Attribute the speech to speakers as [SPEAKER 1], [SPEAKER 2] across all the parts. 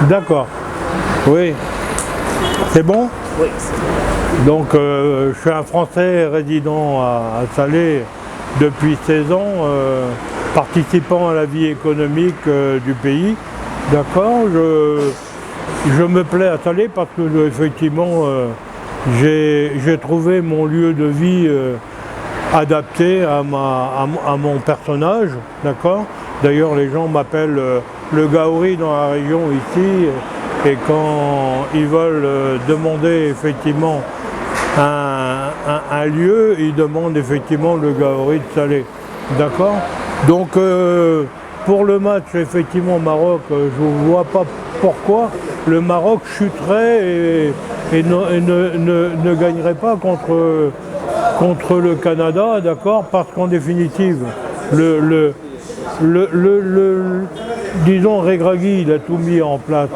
[SPEAKER 1] D'accord. Oui. C'est bon?
[SPEAKER 2] Oui.
[SPEAKER 1] Donc, je suis un Français résident à Salé depuis 16 ans, participant à la vie économique du pays. D'accord. Je me plais à Salé parce que, effectivement, j'ai trouvé mon lieu de vie adapté à mon personnage. D'accord. D'ailleurs, les gens m'appellent le Gaouri dans la région ici. Et quand ils veulent demander effectivement un lieu, ils demandent effectivement le Gaouri de Salé. D'accord. Donc pour le match effectivement Maroc, je ne vois pas pourquoi le Maroc chuterait et ne gagnerait pas contre le Canada, d'accord, parce qu'en définitive, disons Regragui, il a tout mis en place,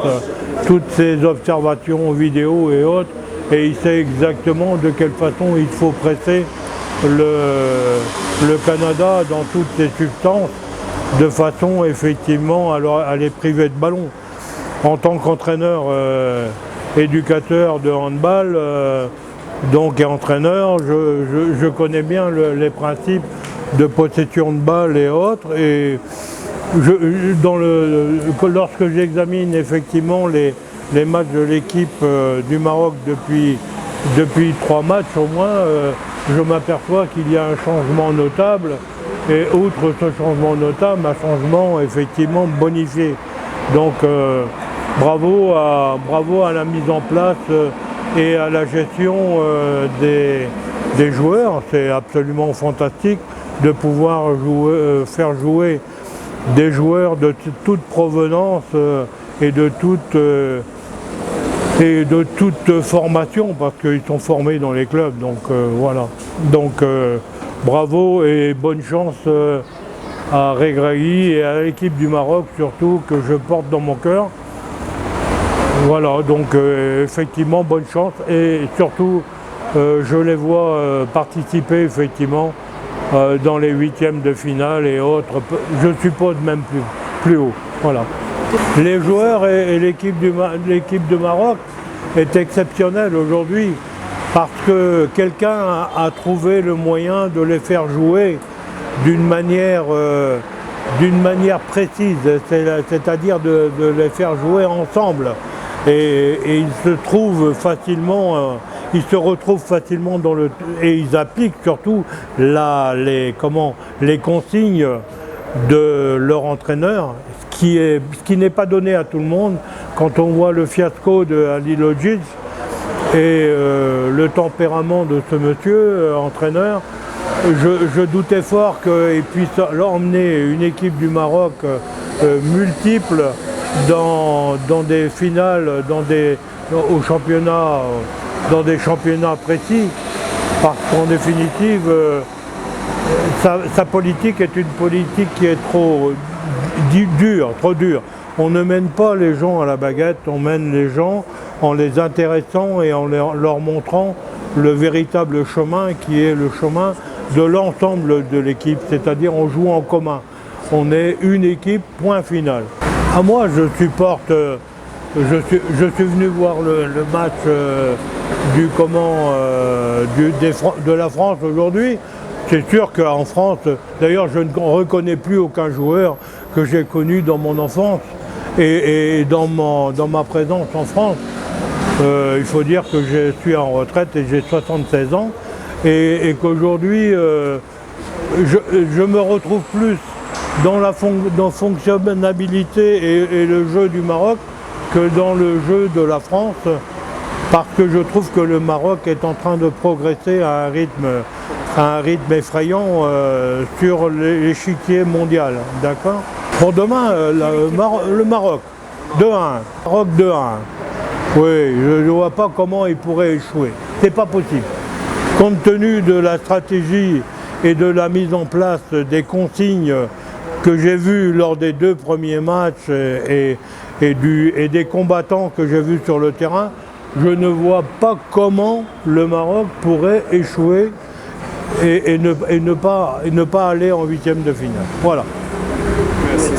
[SPEAKER 1] toutes ces observations vidéo et autres, et il sait exactement de quelle façon il faut presser le Canada dans toutes ses substances, de façon effectivement à les priver de ballon. En tant qu'entraîneur, éducateur de handball, donc et entraîneur, je connais bien les principes de possession de balle et autres. Et lorsque j'examine effectivement les matchs de l'équipe du Maroc depuis 3 matchs au moins, je m'aperçois qu'il y a un changement notable. Et outre ce changement notable, un changement effectivement bonifié. Donc bravo à la mise en place et à la gestion des joueurs. C'est absolument fantastique de pouvoir faire jouer des joueurs de toute provenance et de toute formation, parce qu'ils sont formés dans les clubs. Donc voilà. Donc bravo et bonne chance à Regragui et à l'équipe du Maroc surtout, que je porte dans mon cœur. Voilà, donc effectivement bonne chance, et surtout je les vois participer effectivement dans les 8e de finale et autres, je suppose même plus haut. Voilà. Les joueurs et l'équipe de Maroc est exceptionnelle aujourd'hui, parce que quelqu'un a trouvé le moyen de les faire jouer d'une manière précise, c'est-à-dire de les faire jouer ensemble. Et ils se retrouvent facilement et ils appliquent surtout les consignes de leur entraîneur, ce qui n'est pas donné à tout le monde. Quand on voit le fiasco de Halilhodžić et le tempérament de ce monsieur entraîneur, je doutais fort qu'il puisse emmener une équipe du Maroc multiple dans des finales, au championnat, dans des championnats précis, parce qu'en définitive, sa politique est une politique qui est trop dure. On ne mène pas les gens à la baguette, on mène les gens en les intéressant et en leur montrant le véritable chemin, qui est le chemin de l'ensemble de l'équipe, c'est-à-dire on joue en commun. On est une équipe, point final. À moi, je supporte, je suis venu voir le match de la France aujourd'hui. C'est sûr qu'en France, d'ailleurs je ne reconnais plus aucun joueur que j'ai connu dans mon enfance et dans ma présence en France. Il faut dire que je suis en retraite et j'ai 76 ans et qu'aujourd'hui je me retrouve plus dans la fonctionnalité et le jeu du Maroc que dans le jeu de la France, parce que je trouve que le Maroc est en train de progresser à un rythme effrayant sur l'échiquier mondial. D'accord. Pour demain, le Maroc 2-1. Maroc 2-1. Oui, je ne vois pas comment il pourrait échouer. C'est pas possible. Compte tenu de la stratégie et de la mise en place des consignes que j'ai vues lors des 2 premiers matchs et des combattants que j'ai vus sur le terrain, je ne vois pas comment le Maroc pourrait échouer et ne pas aller en 8e de finale. Voilà.
[SPEAKER 2] Merci.